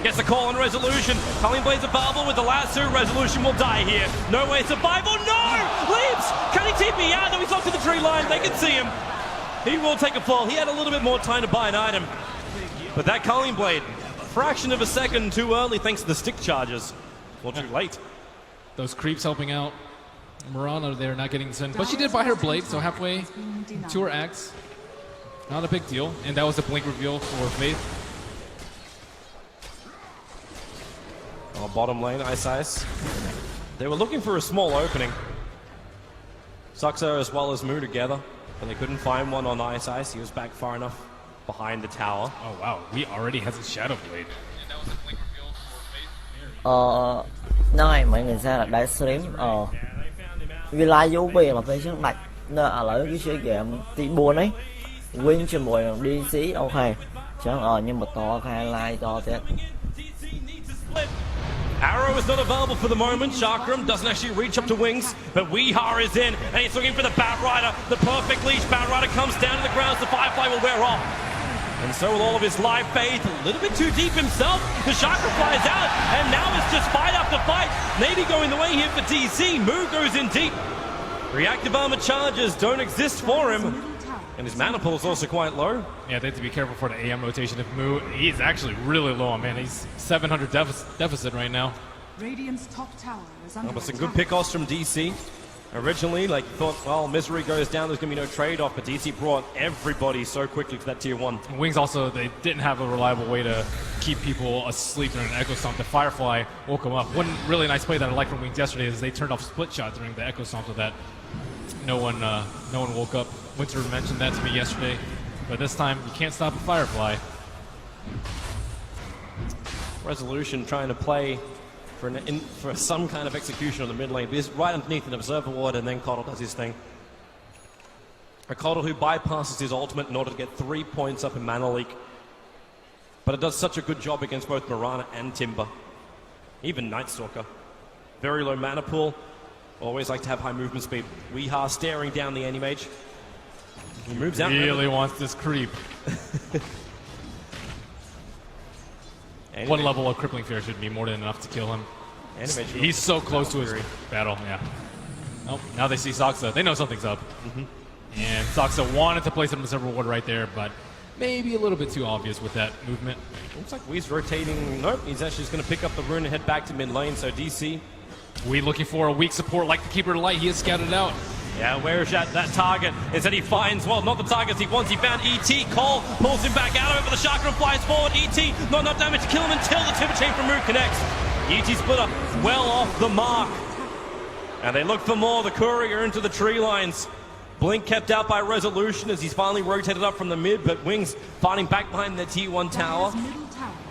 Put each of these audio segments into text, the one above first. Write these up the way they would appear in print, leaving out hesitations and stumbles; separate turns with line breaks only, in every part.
Gets a call on Resolution. Culling Blade's available with the lasso. Resolution will die here. No way survival. No! Leaps! Can he TP out? No, he's locked to the tree line. They can see him. He will take a fall. He had a little bit more time to buy an item. But that Culling Blade, fraction of a second too early thanks to the stick charges. Well, too late.
Those creeps helping out. Mirana there not getting sent, but she did buy her blade, so halfway to her axe. Not a big deal, and that was a blink reveal for Faith.
Oh, bottom lane, Ice. They were looking for a small opening. Suxer as well as Moo together, but they couldn't find one on Ice. He was back far enough behind the tower.
Oh wow, we already has a Shadow Blade. And that was a blink reveal for Faith.
Nói mọi người xem là đại stream vì live vô về mà phải chắc đặt ở cái chơi game thì buồn ấy win cho mọi người đi xí ok chẳng nhưng mà to khai live to thế.
Arrow is not available for the moment. Chakram doesn't actually reach up to Wings, but Weeha is in, and he's looking for the Bat Rider. The perfect leash. Bat Rider comes down to the ground, so the Firefly will wear off. And so with all of his live faith, a little bit too deep himself, the Chakra flies out, and now it's just fight after fight. Maybe going the way here for DC. Moo goes in deep. Reactive armor charges don't exist for him. And his mana pool is also quite low.
Yeah, they have to be careful for the AM rotation of Moo. He's actually really low on mana. He's 700 deficit right now.
Radiant's top tower is under
but some good pickoffs from DC. Originally, like, thought, well, Misery goes down, there's going to be no trade-off, but DC brought everybody so quickly to that tier 1.
Wings also, they didn't have a reliable way to keep people asleep during an Echo Stomp. The Firefly woke them up. One really nice play that I liked from Wings yesterday is they turned off split shot during the Echo Stomp so that no one woke up. Winter mentioned that to me yesterday, but this time you can't stop a Firefly.
Resolution trying to play for some kind of execution on the mid lane. He's right underneath an Observer Ward, and then Coddle does his thing. A Coddle who bypasses his ultimate in order to get 3 points up in mana leak. But it does such a good job against both Mirana and Timber. Even Night Stalker. Very low mana pool. Always like to have high movement speed. Weeha staring down the Anti-Mage. He moves out.
Really wants this creep. One level of Crippling Fear should be more than enough to kill him. He's so close to his battle, yeah. Oh, now they see Soxa. They know something's up. And Soxa wanted to place him in Observer Ward right there, but maybe a little bit too obvious with that movement.
Looks like Wee's rotating. Nope, he's actually just going to pick up the rune and head back to mid lane, so DC.
Wee looking for a weak support like the Keeper of Light. He is scouted out.
Yeah, where is that target? Instead he finds, well, not the targets he wants. He found ET. Cole pulls him back out over the Chakra and flies forward. ET, not enough damage to kill him until the Timber Chain from Moo connects. ET splitter well off the mark. And they look for more. The Courier into the tree lines. Blink kept out by Resolution as he's finally rotated up from the mid, but Wings fighting back behind the T1 tower.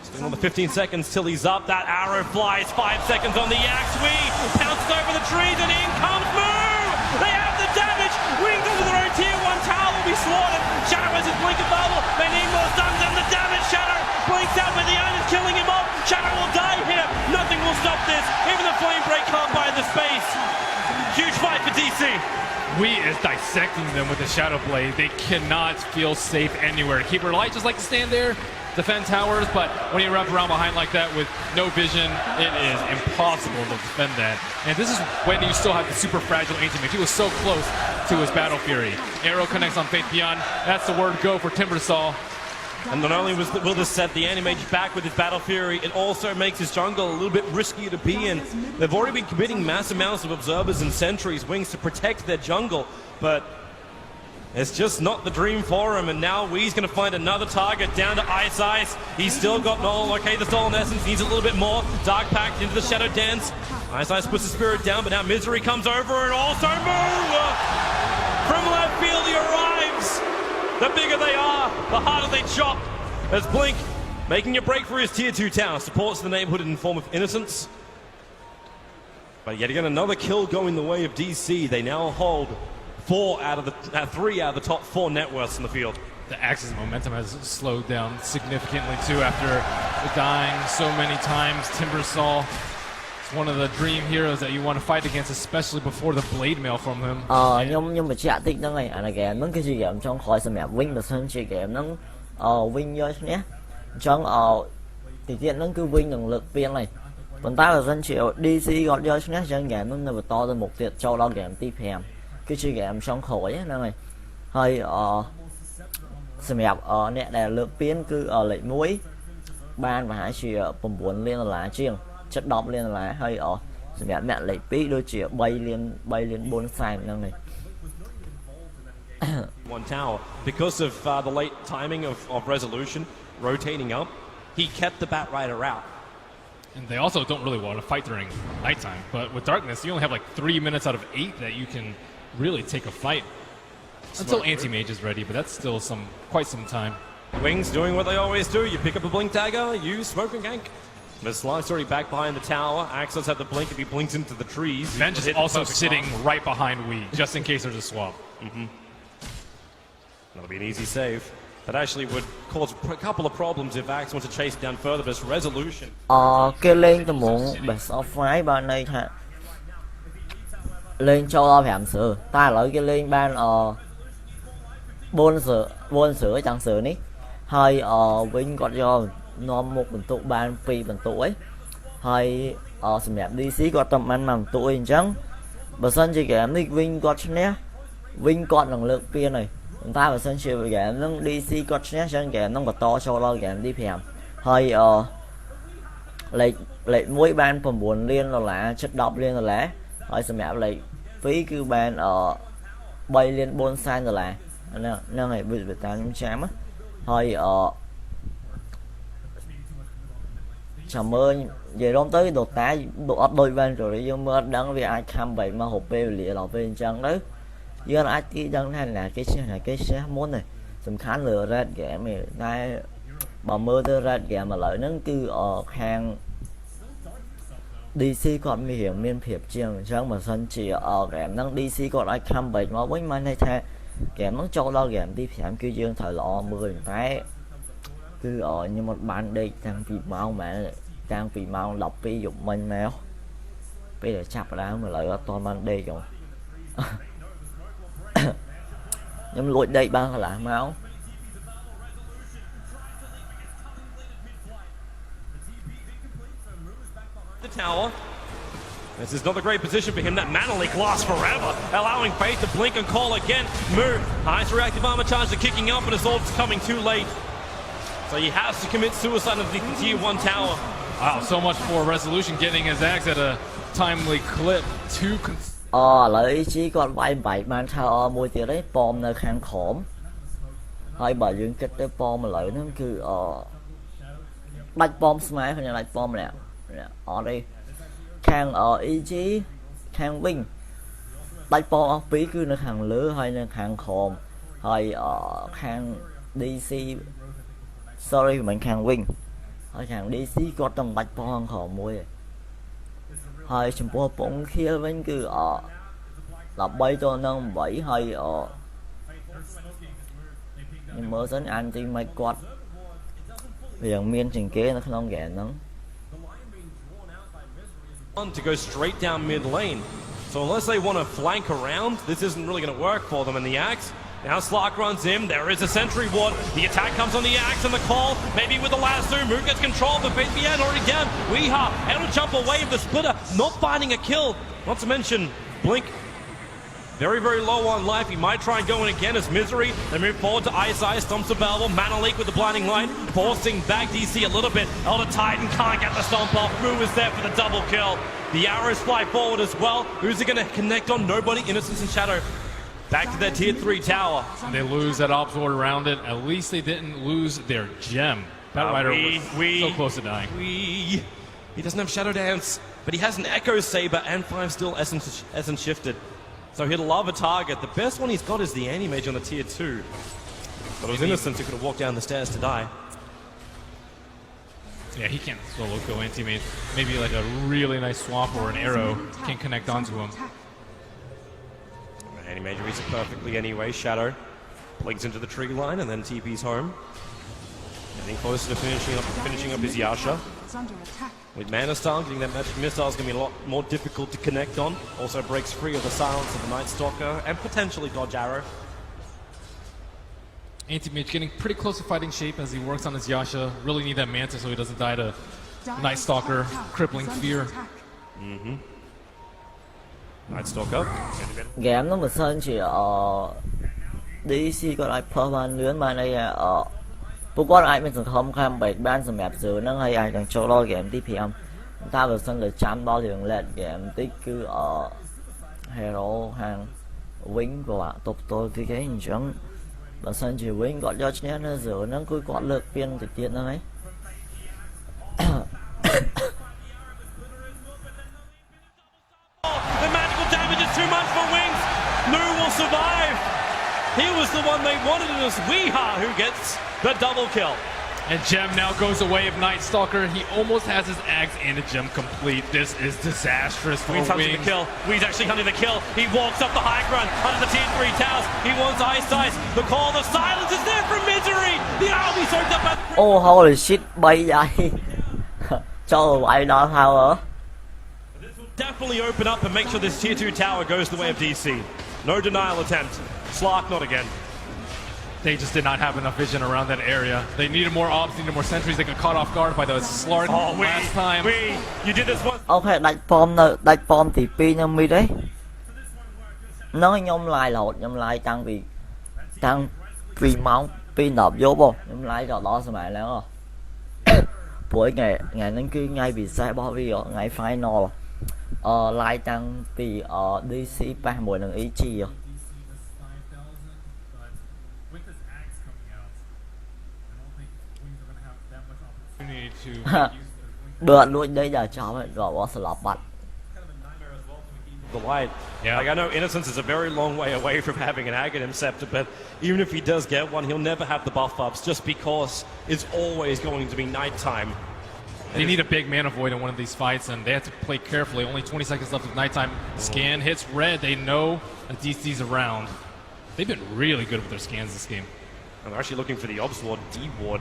Still on the 15 seconds till he's up. That arrow flies 5 seconds on the axe. Wee pounces over the trees and in comes Moo! They have the damage! Wings into their own tier 1 tower will be slaughtered. Shadow has his blink available. They need more stuns and the damage. Shadow blinks out but the iron is killing him off. Shadow will die here. Nothing will stop this. Even the flame break can't buy the space. Huge fight for DC.
Wee is dissecting them with the Shadow Blade. They cannot feel safe anywhere. Keeper Light just like to stand there, defend towers, but when you wrap around behind like that with no vision, it is impossible to defend that. And this is when you still have the super fragile Anti-Mage. He was so close to his Battle Fury. Arrow connects on Faith Beyond. That's the word go for Timbersaw.
And not only will this set the Anti-Mage back with his Battle Fury, it also makes his jungle a little bit riskier to be in. They've already been committing mass amounts of Observers and Sentries, Wings, to protect their jungle, but it's just not the dream for him, and now Wee's going to find another target down to Ice. He's still got Noel. Okay, the Stolen Essence needs a little bit more. Dark Pact into the Shadow Dance. Ice puts the Spirit down, but now Misery comes over and also Moo! From left field he arrives! The bigger they are, the harder they chop. As Blink, making a break for his tier 2 tower, supports the neighborhood in the form of Innocence. But yet again, another kill going the way of DC. They now hold 3 out of the top 4 net worths in the field.
The Axe's momentum has slowed down significantly too after dying so many times. Timbersaw is one of the dream heroes that you want to fight against, especially before the blade mail from him.
Nhưng mà chỉ tiếc đó ngay là cái nó cái gì vậy trong khỏi xem mẹ win được hơn chỉ game nó win vô nhé. Trong thì kiện nó cứ win động lực viên này còn ta là dân chịu DC gọi cho snap chân game nó là to lên một tiệt cho đó game tiếp hèm cái chơi game xong khỏi á này hơi xem đẹp nè đè lượng viên cứ ở lệ muối ban và hãy chỉ bầm buồn lên là chiêng chất độc lên là hơi xem đẹp mẹ lệ pí đôi chỉ bay lên 4 sai năng này.
One tower because of the late timing of resolution rotating up. He kept the Batrider out.
And they also don't really want to fight during nighttime. But with darkness, you only have like 3 minutes out of 8 that you can really take a fight. Until anti-mage is ready, but that's still quite some time.
Wings doing what they always do. You pick up a blink dagger, you smoke and gank. Miss Light's already back behind the tower. Axos had the blink if he blinks into the trees.
Men just also sitting right behind Wee, just in case there's a swap.
That'll be an easy save. That actually would cause a couple of problems if Axe wants to chase it down further, but it's resolution.
Kêu lên tôi muốn best of phái ban này hả lên cho lo hẻm sửa ta lại cái lên ban buôn sửa chẳng sửa ní hơi Vinh còn do nó một bình tụ ban phi bình tụ ấy hơi xem đẹp DC có tầm ăn bằng tụi chẳng bà sân chỉ kém đi Vinh có nhé Vinh còn năng lực kia này chúng ta và sân chơi game nó DC có nhé sân game nó có to cho lo game đi hẻm hơi lệ mỗi ban phần buồn liên là chất độc liên là hơi xem đẹp lại phí cứ ban bay lên bốn sai là năng này bị ta chém á hơi chầm ơi về đón tới đột tá độ đôi ban rồi nhưng mà đang vì ai tham vậy mà hộp về lịa lọt về chân đấy giờ ai tí đang hay là cái xe muốn này tầm khá lừa ra ghẻ mày nay bà mơ tới ra ghẻ mà lợi nó cứ hàng DC còn nguy hiểm miên phiệp chiêng chẳng mà sân chỉ ghẻ nó DC còn ai tham vậy mà với mai hay tha ghẻ nó cho lo ghẻ đi phèm kêu dương thời lọ 10 cái cứ như một bạn đây đang bị mau mà đang bị mau đọc ví dụ mình nào bây giờ chặt ra mà lại toàn ban đây rồi nhưng lội đây ba là máu
The tower. This is not a great position for him. That mana leak lasts forever, allowing Faith to blink and call again. Move. Highest reactive armor charge are kicking up, but his orb's coming too late. So he has to commit suicide of the tier 1 tower.
Wow, so much for resolution, getting his axe at a timely clip.
Lợi ý chí còn vay 7 man sao mùi tiền đấy bom nơi khang khổm hơi bà dương kích tới bom mà lợi nó cứ đánh bom smite hay là đánh bom nè ở đây khang ý chí khang Vinh đánh bom phí cứ nó hàng lứa hay nó hàng khổm hơi khang DC sorry mình khang Vinh hơi hàng DC có tầm đánh bom khổm mùi hơi chúng tôi bóng kia vẫn cứ là bay cho nâng bảy hơi nhưng mới dẫn anti mai quạt vì miên trình kế nó không ghẻ nắng
To go straight down mid lane, so unless they want to flank around, this isn't really going to work for them. And the axe now Slark runs in. There is a sentry ward. The attack comes on the axe and the call. Maybe with the lasso, Moon gets control. The Faith BN already down. Weeha able to jump away with the splitter, not finding a kill. Not to mention Blink. Very, very low on life. He might try and go in again as Misery. They move forward to Ice, stomps available. Mana Leak with the blinding light, forcing back DC a little bit. Elder Titan can't get the stomp off. Moo is there for the double kill. The arrows fly forward as well. Who's it going to connect on? Nobody. Innocence and Shadow. Back to their tier 3 tower.
And they lose that Obs Ward around it. At least they didn't lose their gem. Batrider was so close to dying.
He doesn't have Shadow Dance, but he has an Echo Saber and 5 still essence shifted. So he'd love a target. The best one he's got is the Anti-Mage on the tier 2. But it was Innocence who could have walked down the stairs to die.
Yeah, he can't solo go Anti-Mage. Maybe like a really nice swap or an arrow can connect onto him.
Anti-Mage reads it perfectly anyway. Shadow blinks into the tree line and then TP's home. Getting closer to finishing up his Yasha. With Mana Style, getting that magic missile is going to be a lot more difficult to connect on. Also breaks free of the silence of the Night Stalker and potentially Dodge Arrow.
Anti-Mage getting pretty close to fighting shape as he works on his Yasha. Really need that Manta so he doesn't die to Night Stalker, crippling fear.
Night Stalker.
Game nó mình sơn chỉ DC ก็ได้เพิ่มมาเนื้อมาในพวกก็ไอ้เป็นสังคมข้ามไปบ้านสมัยสื่อนั่งให้ไอ้ยังโชว์รอเกมที่เพียงta vừa sân được chạm bao liền lệ game tí cứ hero hàng wing của bạn tục tôi thì cái hình chứng và sân chỉ wing gọi cho nhé nó rửa nó cứ gọi lực viên thực tiễn nó ấy
The magical damage is too much for Wings. Moo will survive. He was the one they wanted, and it's Weeha who gets the double kill.
And Gem now goes away of Night Stalker. He almost has his Axe and a Gem complete. This is disastrous for
Wings hunting the kill. Wings actually hunting the kill. He walks up the high ground under the tier 3 towers. He wants Ice Ice. The call, the silence is there from Misery. The army soaked up by...
oh holy shit bay vậy cho vậy đó tower
Definitely open up and make sure this tier 2 tower goes the way of DC. No denial attempt. Slark not again.
They just did not have enough vision around that area. They needed more ops, needed more sentries. They got caught off guard by the Slark last time.
You did this one.
ok đặt form thì pi nhom mi đấy nó nhom lại lột nhom lại tăng vì máu pi nộp vô bộ nhom lại rồi đó sao màyแล้วbuổi ngày đến cứ ngay bị sai bỏ video ngày final lại tăng vì DC 30 lần ý chi rồi được luôn đây giờ cho rồi bỏ slot bật
The light.
Yeah.
Like I know Innocence is a very long way away from having an Aghanim Scepter, but even if he does get one, he'll never have the buff ups just because it's always going to be nighttime.
They need a big mana void in one of these fights, and they have to play carefully. Only 20 seconds left of nighttime. Scan hits red. They know that DC's around. They've been really good with their scans this game.
And they're actually looking for the Obs Ward, D Ward.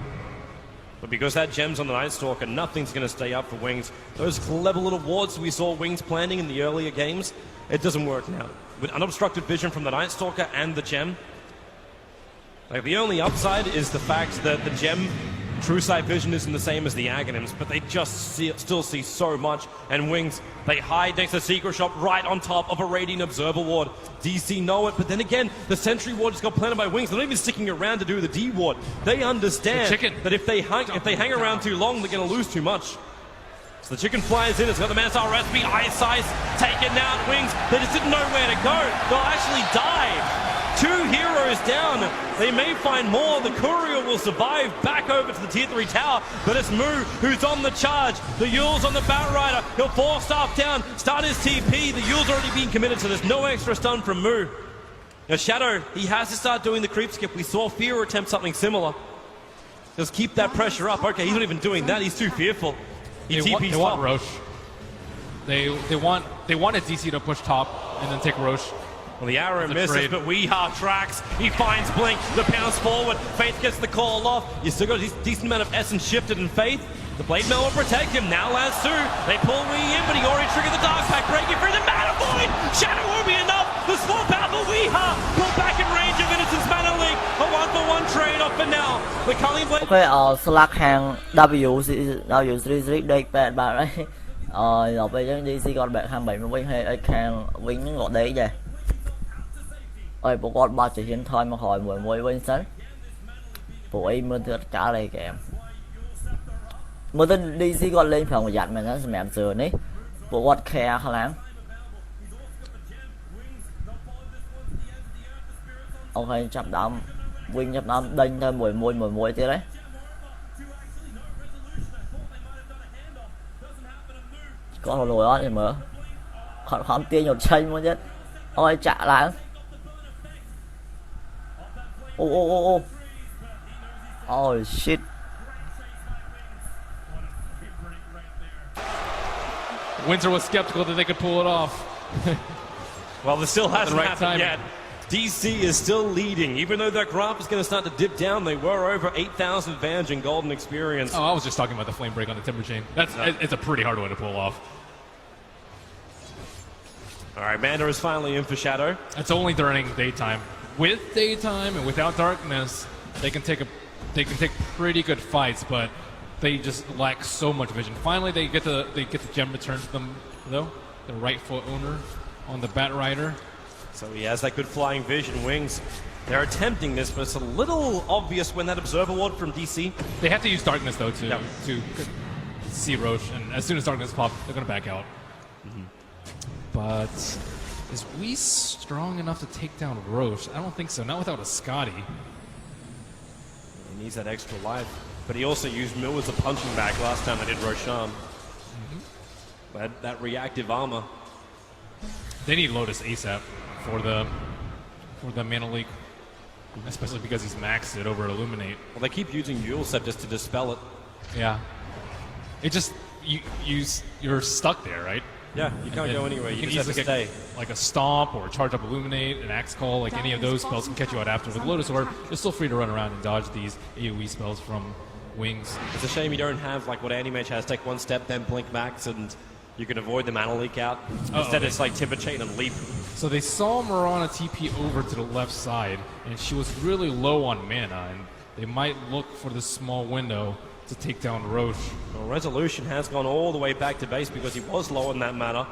But because that gem's on the Night Stalker, nothing's going to stay up for Wings. Those clever little wards we saw Wings planting in the earlier games, it doesn't work now. With unobstructed vision from the Night Stalker and the gem, like the only upside is the fact that the gem true sight vision isn't the same as the Aghanims, but they just still see so much. And Wings, they hide next to the secret shop right on top of a Radiant Observer ward. DC know it, but then again, the Sentry ward just got planted by Wings. They're not even sticking around to do the D ward. They understand that if they hang around too long, they're going to lose too much. So the chicken flies in, it's got the Manasar recipe, Ice Ice, taken out, Wings, they just didn't know where to go. They'll actually die. 2 heroes down. They may find more. The courier will survive back over to the tier 3 tower, but it's Moo who's on the charge. The Yule's on the Batrider. He'll force staff down, start his TP. The Yule's already been committed, so there's no extra stun from Moo. Now Shadow, he has to start doing the creep skip. We saw Fear attempt something similar. Just keep that pressure up. Okay, he's not even doing that. He's too fearful. He TP's
they want Roche. They want a DC to push top and then take Roche.
Well, the arrow misses, but Weeha tracks. He finds Blink, the pounce forward. Faith gets the call off. You still got a decent amount of essence shifted in Faith. The Blade Mail will protect him. Now Lasso. They pull Wee in, but he already triggered the Dark Pack, breaking free the Mana Void. Shadow won't be enough. The swap out for Weeha. Pull back in range of Innocence Mana Link. A 1-for-1 trade-off for now. The Culling Blade.
ok slack hàng W series đây bạn đấy rồi bây giờ DC còn bạn hàng 70 hay hàng Wing gọi đấy vậy ơi bộ con ba chỉ hiện thôi mà khỏi mùi quên sánh bộ em mới được trả lại kèm mới tên DC còn lên phòng giặt mà nó mềm sườn ấy bộ con khe khá lắm ok chập đậm Wing chập đậm đinh thôi mùi thế đấy có hồ lùi đó thì mở khoảng tiền một chân mới chết ôi trả lại oh shit
Winter was skeptical that they could pull it off.
Well, this still hasn't happened
timing.
yet. DC is still leading. Even though their graph is going to start to dip down, they were over 8,000 advantage in golden experience.
Oh, I was just talking about the flame break on the Timber Chain. It's a pretty hard one to pull off.
All right, Manda is finally in for Shadow.
It's only during daytime. With daytime and without darkness, they can take pretty good fights, but they just lack so much vision. Finally, they get the gem returned to them, though. The right foot owner on the Bat Rider.
So he has that good flying vision. Wings, they're attempting this, but it's a little obvious when that Observer Ward from DC.
They have to use Darkness, though, to see Roche, and as soon as Darkness pops, they're going to back out. But is Whis strong enough to take down Roche? I don't think so, not without a Scotty.
He needs that extra life. But he also used Mill as a punching bag last time they did Roshan. That reactive armor.
They need Lotus ASAP for the mana leak, especially because he's maxed it over Illuminate.
Well, they keep using Yulsep just to dispel it.
Yeah. It just, you're stuck there, right?
Yeah, you can't go anywhere. You
can
just have to
easily
stay.
get like a Stomp or Charge Up Illuminate, an Axe Call, like any of those spells can catch you out after. With Lotus Orb, you're still free to run around and dodge these AoE spells from Wings.
It's a shame you don't have like what Anti-Mage has, take one step, then blink max, and you can avoid the mana leak out. Instead, it's like Timber Chain and Leap.
So they saw Mirana TP over to the left side, and she was really low on mana, and they might look for this small window to take down Roche.
Well, Resolution has gone all the way back to base because he was low on that mana.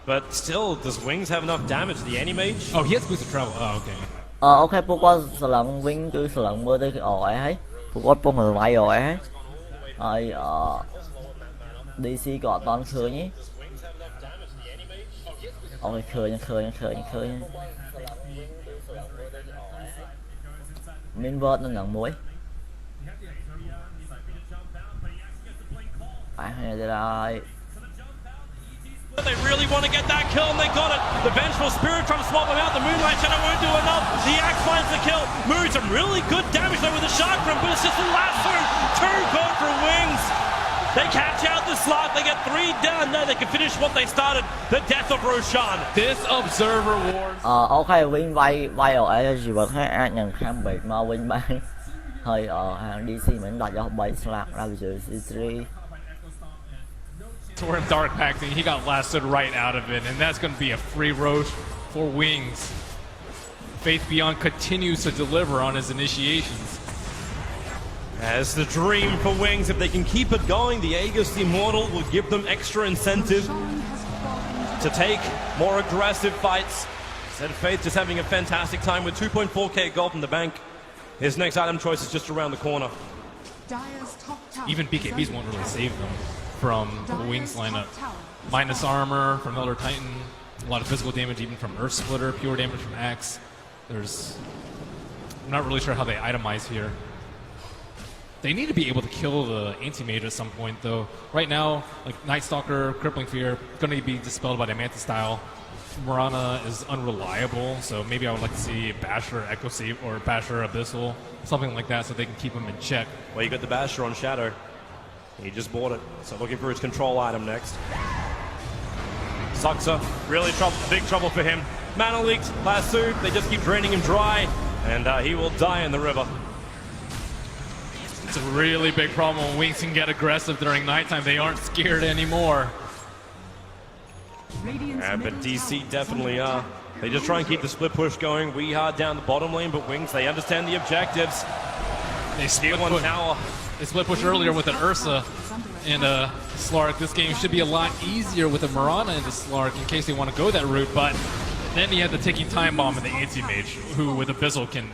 But still, does Wings have enough damage? The Anti-Mage?
Oh, he has boosted travel. Oh, okay.
Ok, put qua slang Wing cứ slang mưa tới ỏi ấy. Put qua pun người vay ỏi ấy. Rồi DC có toàn khơi nhé. Ok, khơi nha. Min vợt nó nhận muối. Hay rồi.
They really want to get that kill, and they got it. The Vengeful Spirit trying to swap them out. The Moonlight Shadow won't do enough. The Axe finds the kill. Moves some really good damage though with the Chakram, but it's just the last two gone for Wings. They catch out the slot. They get 3 down. Now they can finish what they started. The death of Roshan.
This Observer Ward.
Ok, Wing vay ỏi gì vật hay nhận khám biệt mà Wing bay. Hơi hàng DC mình đặt cho 7 slot ra về C3.
We're in Dark Pact, and he got blasted right out of it, and that's going to be a free Roche for Wings. Faith Beyond continues to deliver on his initiations.
As the dream for Wings, if they can keep it going, the Aegis Immortal will give them extra incentive to take more aggressive fights. Said Faith just having a fantastic time with 2.4k gold in the bank. His next item choice is just around the corner.
Even BKBs won't really save them from the Wings lineup. Minus armor from Elder Titan, a lot of physical damage even from Earth Splitter, pure damage from Axe. I'm not really sure how they itemize here. They need to be able to kill the Anti-Mage at some point though. Right now, like Night Stalker, Crippling Fear, going to be dispelled by the Mantis style. Mirana is unreliable, so maybe I would like to see Basher Echo Save or Basher Abyssal, something like that so they can keep him in check.
Well, you got the Basher on Shadow. He just bought it, so looking for his control item next. Zuxa, really big trouble for him. Mana leaked, lassoed, they just keep draining him dry, and he will die in the river.
It's a really big problem when Wings can get aggressive during nighttime. They aren't scared anymore.
Yeah, but DC definitely are. They just try and keep the split push going. We are down the bottom lane, but Wings, they understand the objectives.
They split
one tower.
They split push earlier with an Ursa and a Slark. This game should be a lot easier with a Mirana and a Slark in case they want to go that route, but then you have the ticking time bomb and the Anti-Mage, who with Abyssal can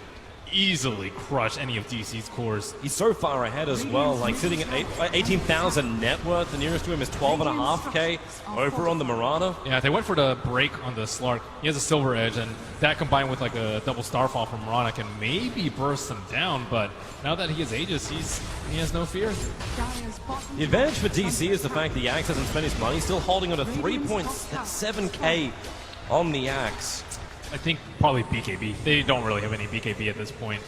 easily crush any of DC's cores.
He's so far ahead as well, like sitting at 18,000 net worth. The nearest to him is 12.5k over on the Mirana.
Yeah, they went for the break on the Slark. He has a Silver Edge, and that combined with like a double Starfall from Mirana can maybe burst him down, but now that he has Aegis, he has no fear.
The advantage for DC is the fact the Axe hasn't spent his money, still holding on to 3.7k on the Axe.
I think probably BKB. They don't really have any BKB at this point.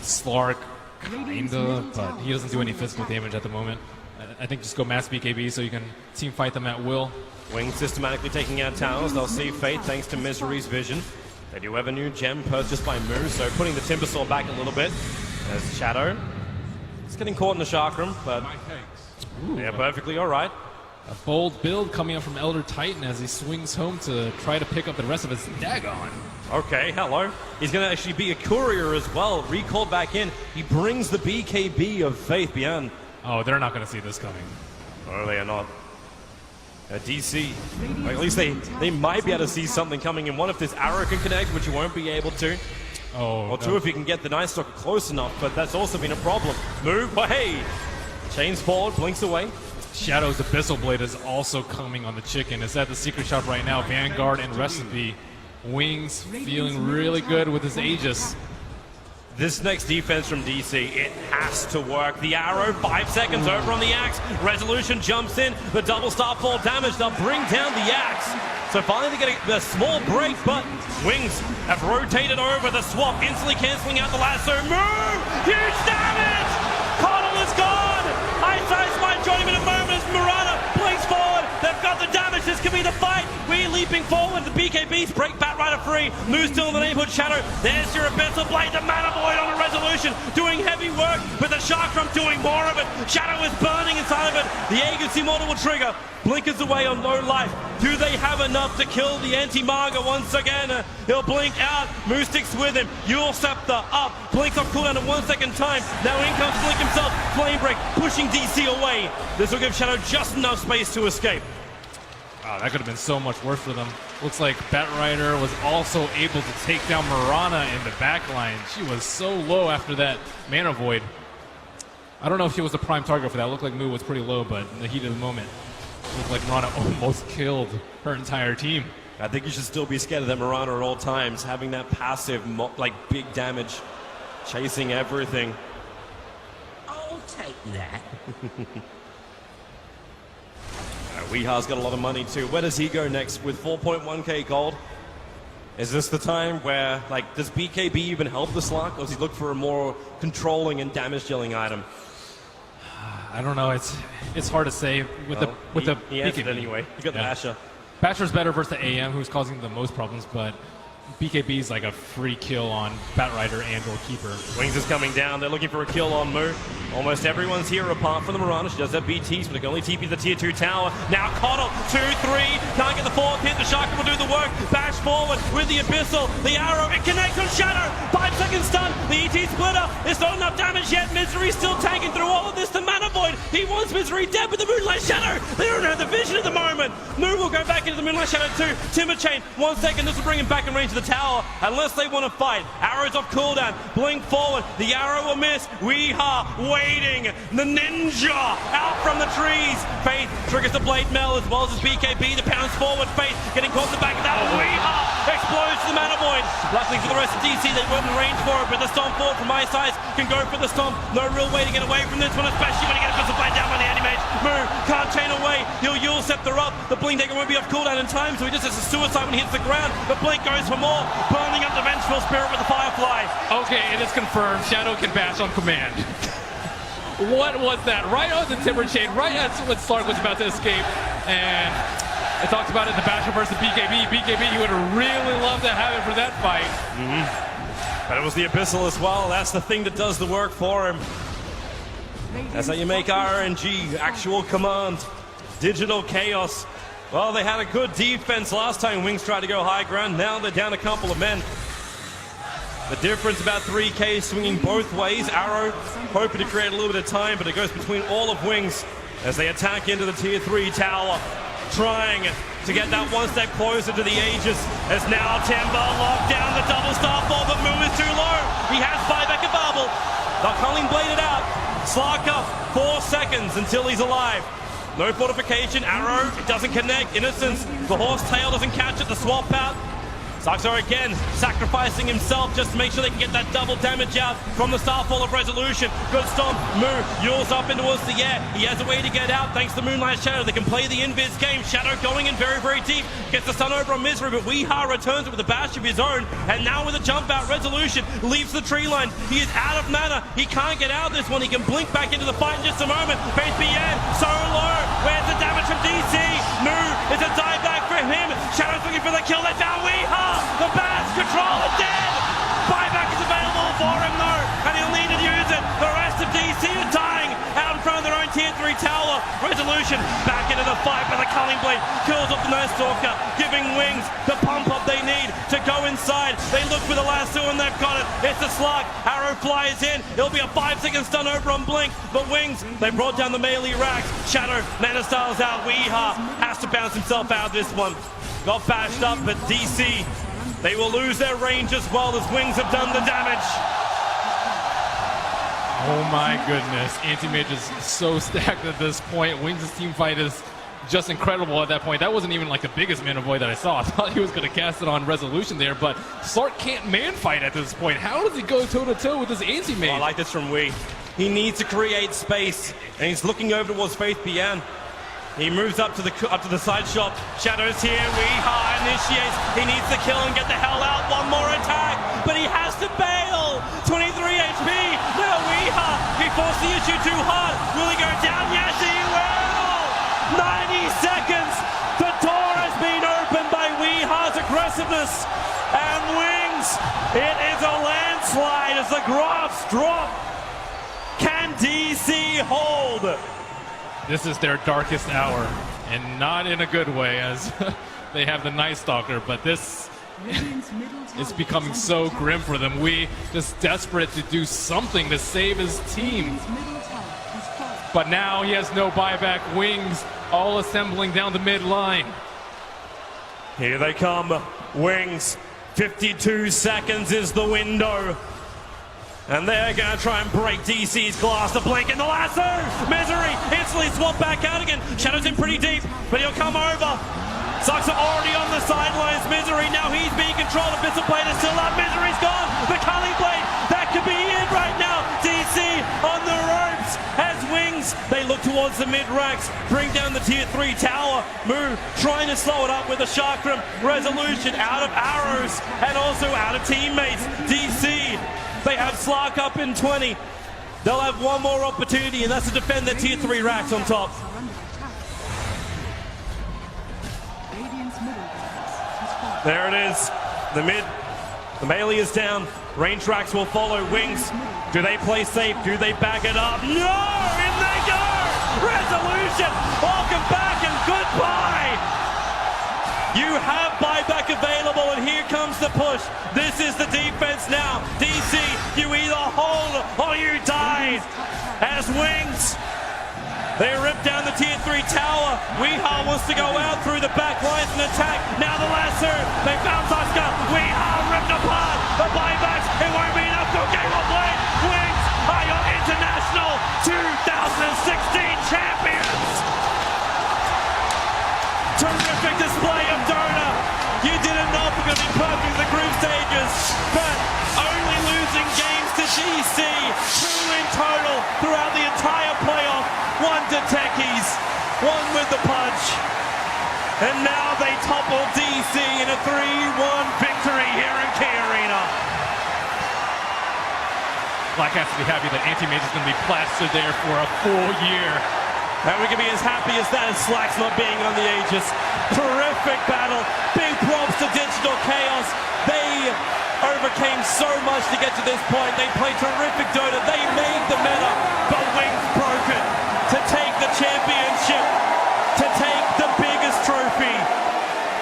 Slark, kinda, but he doesn't do any physical damage at the moment. I think just go mass BKB so you can team fight them at will.
Wings systematically taking out towers. They'll see Fate thanks to Misery's vision. They do have a new gem purchased by Moo, so putting the Timbersaw back a little bit. There's Shadow. It's getting caught in the Chakram, but yeah, perfectly all right.
A bold build coming up from Elder Titan as he swings home to try to pick up the rest of his Dagon.
Okay, hello. He's going to actually be a courier as well. Recalled back in. He brings the BKB of Faith beyond.
Oh, they're not going to see this coming.
Oh, they are not. DC, or at least they might be able to see something coming in. One, if this arrow can connect, which you won't be able to.
Oh,
or two, if you can get the Night Stalker close enough, but that's also been a problem. Move, but hey! Chains forward, blinks away.
Shadow's Abyssal Blade is also coming on the chicken. It's at the secret shop right now. Vanguard and Recipe. Wings feeling really good with his Aegis.
This next defense from DC, it has to work. The arrow, 5 seconds over on the axe. Resolution jumps in. The double starfall damage, they'll bring down the axe. So finally they get a small break, but Wings have rotated over the swap, instantly canceling out the lasso. Move! Huge damage! Connell is gone! Ice might join him in a moment as Murata blinks forward. They've got the damage. This could be the fight. We're leaping forward. The BKBs break Batrider free. Moose still in the neighborhood. Shadow. There's your Abyssal Blade. The Mana Void on the Resolution. Doing heavy work, but the Sharkrum doing more of it. Shadow is burning inside of it. The Aegis Immortal will trigger. Blinkers away on low life. Do they have enough to kill the anti-Marga once again? He'll blink out. Moose sticks with him. Yule Scepter up. Blinks off cooldown in 1 second time. Now in comes Blink himself. Flame Break pushing DC away. This will give Shadow just enough space to escape.
Wow, that could have been so much worse for them. Looks like Batrider was also able to take down Mirana in the backline. She was so low after that Mana Void. I don't know if she was the prime target for that. It looked like Moo was pretty low, but in the heat of the moment, it looked like Mirana almost killed her entire team.
I think you should still be scared of that Mirana at all times, having that passive, like, big damage, chasing everything.
I'll take that.
Weeha's got a lot of money too. Where does he go next with 4.1k gold? Is this the time where, like, does BKB even help the Slark, or does he look for a more controlling and damage dealing item?
I don't know. It's hard to say with the
he answered
BKB.
anyway. You got the Basher.
Basher's better versus the AM, who's causing the most problems, but BKB is like a free kill on Batrider and or Keeper.
Wings is coming down. They're looking for a kill on Moo. Almost everyone's here apart from the Mirana. She does have BTs, but it can only TP the tier 2 tower. Now Connell, 2-3. Can't get the fourth hit. The Shark will do the work. Bash forward with the Abyssal. The arrow, it connects on Shadow. 5 seconds stun. The ET splitter. There's not enough damage yet. Misery's still tanking through all of this. The Mana Void. He wants Misery dead with the Moonlight Shadow. They don't have the vision at the moment. Moo will go back into the Moonlight Shadow too. Timber Chain, 1 second. This will bring him back in range of the tower. Unless they want to fight. Arrows off cooldown. Blink forward. The arrow will miss. Weeha waiting. The ninja out from the trees. Faith triggers the blade mel as well as his BKB. The pounds forward. Faith getting caught in the back of that. Weeha explodes to the Mana Void. Luckily for the rest of DC, they weren't in range for it, but the stomp forward from my side can go for the stomp. No real way to get away from this one, especially when he gets the blade down by the anti-mage. Moo can't chain away. He'll Yule Scepter up. The Blink Dagger won't be off cooldown in time, so he just has a suicide when he hits the ground. The Blink goes for more. Burning up the Vengeful Spirit with the Firefly.
Okay, it is confirmed. Shadow can bash on command. What was that? Right on the Timber Chain, right as when Slark was about to escape. And I talked about it in the Basher versus BKB. BKB, you would really love to have it for that fight.
But it was the Abyssal as well. That's the thing that does the work for him. That's how you make RNG, actual command, digital chaos. Well, they had a good defense last time. Wings tried to go high ground. Now they're down a couple of men. The difference about 3k swinging both ways. Arrow hoping to create a little bit of time, but it goes between all of Wings as they attack into the tier 3 tower, trying to get that one step closer to the Aegis. As now Timber locked down the double starfall, but Moo is too low. He has buyback available. They're calling bladed out. Slark up 4 seconds until he's alive. No fortification, arrow, it doesn't connect. Innocence, the horse tail doesn't catch it, the swap out. Saxar again sacrificing himself just to make sure they can get that double damage out from the Starfall of Resolution. Good stomp. Moo yules up into towards the air. He has a way to get out thanks to Moonlight Shadow. They can play the invis game. Shadow going in very, very deep. Gets the stun over on Misery, but Weeha returns it with a bash of his own. And now with a jump out, Resolution leaves the tree line. He is out of mana. He can't get out of this one. He can blink back into the fight in just a moment. Faith BN so low. Where's the damage from DC? Moo, it's a dive back for him. Shadow's looking for the kill. They found Weeha. The Bash controller dead! Buyback is available for him though, and he'll need to use it. The rest of DC is dying out in front of their own tier 3 tower. Resolution Resolution back into the fight, but the Culling Blade kills off the Nose Stalker, giving Wings the pump up they need to go inside. They look for the lasso and they've got it. It's a slug. Arrow flies in. It'll be a 5-second stun over on Blink, but Wings, they brought down the melee racks. Shadow, Mana Styles out. Weeha has to bounce himself out of this one. Got bashed up, but DC, they will lose their range as well as Wings have done the damage.
Oh my goodness, Anti-Mage is so stacked at this point. Wings' team fight is just incredible at that point. That wasn't even like the biggest Mana Void that I saw. I thought he was going to cast it on Resolution there, but Slark can't man fight at this point. How does he go toe-to-toe with this Anti-Mage?
I like this from Wee. He needs to create space, and he's looking over towards Faith Bian. He moves up to the side shop. Shadow's here. Weeha initiates. He needs to kill and get the hell out. One more attack, but he has to bail. 23 HP. Now Weeha. He forced the issue too hard. Will he go down? Yes, he will. 90 seconds. The door has been opened by Weeha's aggressiveness. And Wings. It is a landslide as the graphs drop. Can DC hold?
This is their darkest hour, and not in a good way, as they have the Night Stalker, but this is becoming so grim for them. We just desperate to do something to save his team. But now he has no buyback. Wings all assembling down the mid line.
Here they come. Wings. 52 seconds is the window. And they're going to try and break DC's glass. The Blink and the lasso. Misery instantly swapped back out again. Shadow's in pretty deep, but he'll come over. Sucks are already on the sidelines. Misery, now he's being controlled. A Missile Blade is still up. Misery's gone. The Culling Blade, that could be it right now. DC on the ropes as Wings. They look towards the mid-racks. Bring down the tier 3 tower. Moo trying to slow it up with a Chakram. Resolution out of arrows and also out of teammates. DC. They have Slark up in 20. They'll have one more opportunity, and that's to defend their tier 3 racks on top. There it is. The melee is down. Range racks will follow. Wings. Do they play safe? Do they back it up? No! In they go! Resolution! Welcome back and goodbye! You have buyback available, and here comes the push. This is the defense now. DC, you either hold or you die. As Wings, they rip down the tier 3 tower. Weeha wants to go out through the back lines and attack. Now the lasso. They found Oscar. Weeha ripped apart. The buybacks. It won't be enough. Go game on blade. Wings are your international 2016 champions. Terrific display of Dota. You didn't know it was going to be perfect in the group stages, but only losing games to DC, 2 in total throughout the entire playoff. 1 to Techies, 1 with the punch. And now they topple DC in a 3-1 victory here in Key Arena.
Black has to be happy that Anti-Mage is going to be plastered there for a full year.
And we can be as happy as that as Slack's not being on the Aegis. Terrific battle. Big props to Digital Chaos. They overcame so much to get to this point. They played terrific Dota. They made the meta, but Wings broke it to take the championship, to take the biggest trophy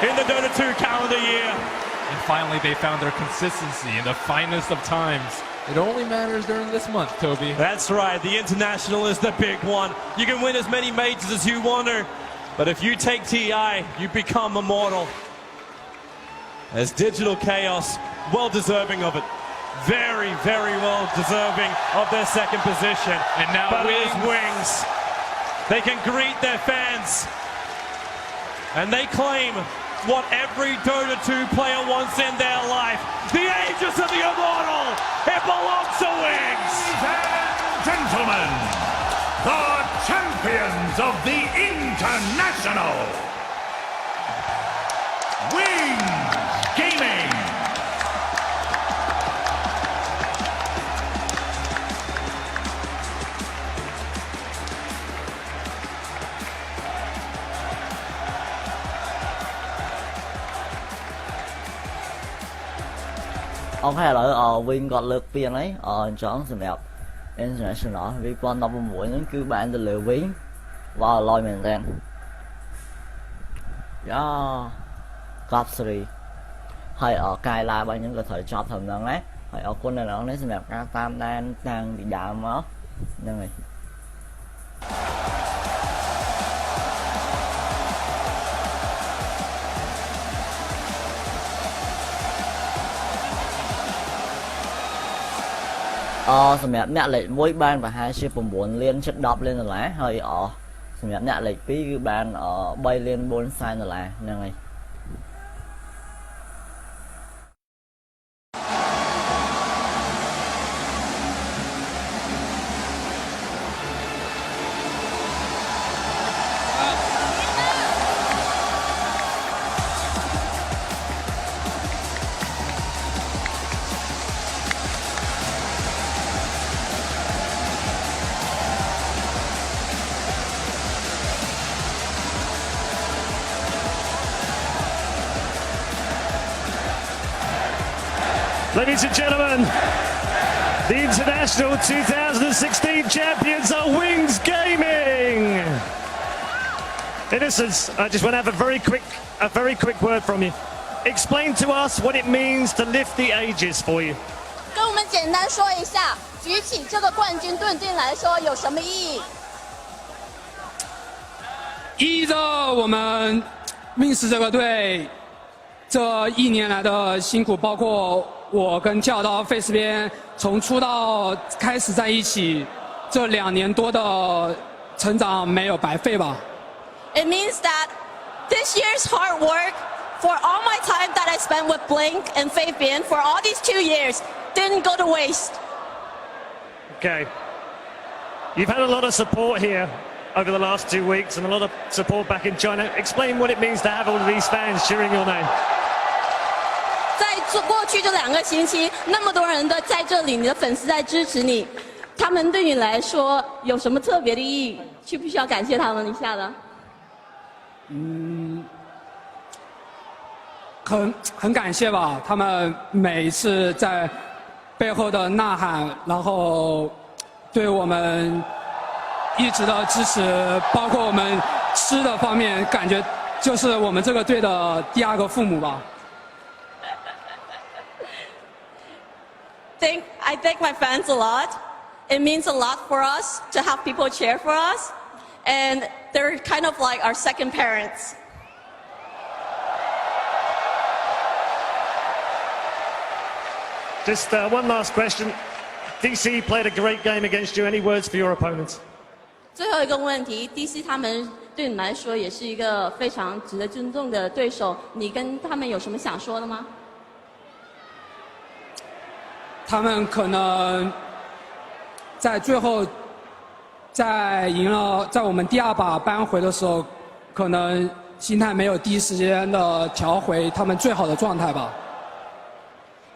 in the Dota 2 calendar year.
And finally, they found their consistency in the finest of times. It only matters during this month, Toby.
That's right. The International is the big one. You can win as many majors as you want to, but if you take TI, you become immortal. As Digital Chaos, well deserving of it. Very, very well deserving of their second position.
And now
but it is Wings. They can greet their fans. And they claim what every Dota 2 player wants in their life. The Aegis of the Immortal. It belongs to Wings.
Ladies and gentlemen, the champions of the International, Wings Gaming.
OK เลยWin กดเลือกเปลี่ยนเลยจองสำหรับ International วีกวัน10 buổi นั้นคือbạn จะเหลือ Win Wow លយមែនទេយ៉ាកប់សេរីហើយកាយឡារបស់ខ្ញុំក៏ត្រូវចប់ត្រឹមហ្នឹងណាហើយអរគុណអ្នកនរនេះសម្រាប់ការតាមដានតាំងពីដើមមកហ្នឹងហើយសម្រាប់អ្នកលេខ1បានប្រហែលជា9លានជិត10លានដុល្លារហើយសម្រាប់អ្នកលេខ2គឺបាន3លាន4សែនដុល្លារហ្នឹងហើយ
Ladies and gentlemen, the International 2016 champions are Wings Gaming. Innocence, I just want to have a very quick word from you. Explain to us what it means to lift the ages for you.
跟我们简单说一下，举起这个冠军对你来说有什么意义？
意义着我们 Wings 这个队这1年来的辛苦，包括我跟教导 Face 边从出道开始在一起，这2年多的成长没有白费吧。
It means that this year's hard work for all my time that I spent with Blink and Fabian for all these 2 years didn't go to waste.
Okay. You've had a lot of support here over the last 2 weeks and a lot of support back in China. Explain what it means to have all of these fans cheering your name.
在过去这2个星期，那么多人的在这里，你的粉丝在支持你，他们对你来说有什么特别的意义？需不需要感谢他们一下的？
很感谢吧，他们每一次在背后的呐喊，然后对我们一直的支持，包括我们吃的方面，感觉就是我们这个队的第2个父母吧。
I thank my fans a lot. It means a lot for us to have people cheer for us, and they're kind of like our second parents.
Just one last question. DC played a great game against you. Any words for your opponents?
最后一个问题 ，DC 他们对你来说也是一个非常值得尊重的对手，你跟他们有什么想说的吗？
他们可能在最后，在我们第2把扳回的时候，可能心态没有第一时间的调回他们最好的状态吧。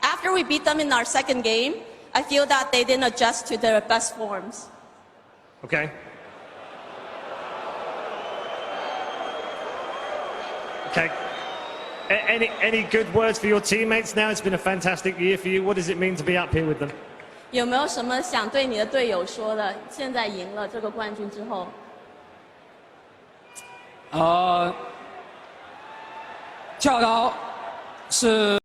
After we beat them in our second game, I feel that they didn't adjust to their best forms.
Okay. Okay. Any good words for your teammates now? It's been a fantastic year for you. What does it mean to be up here with them?
有没有什么想对你的队友说的？现在赢了这个冠军之后，
教导是。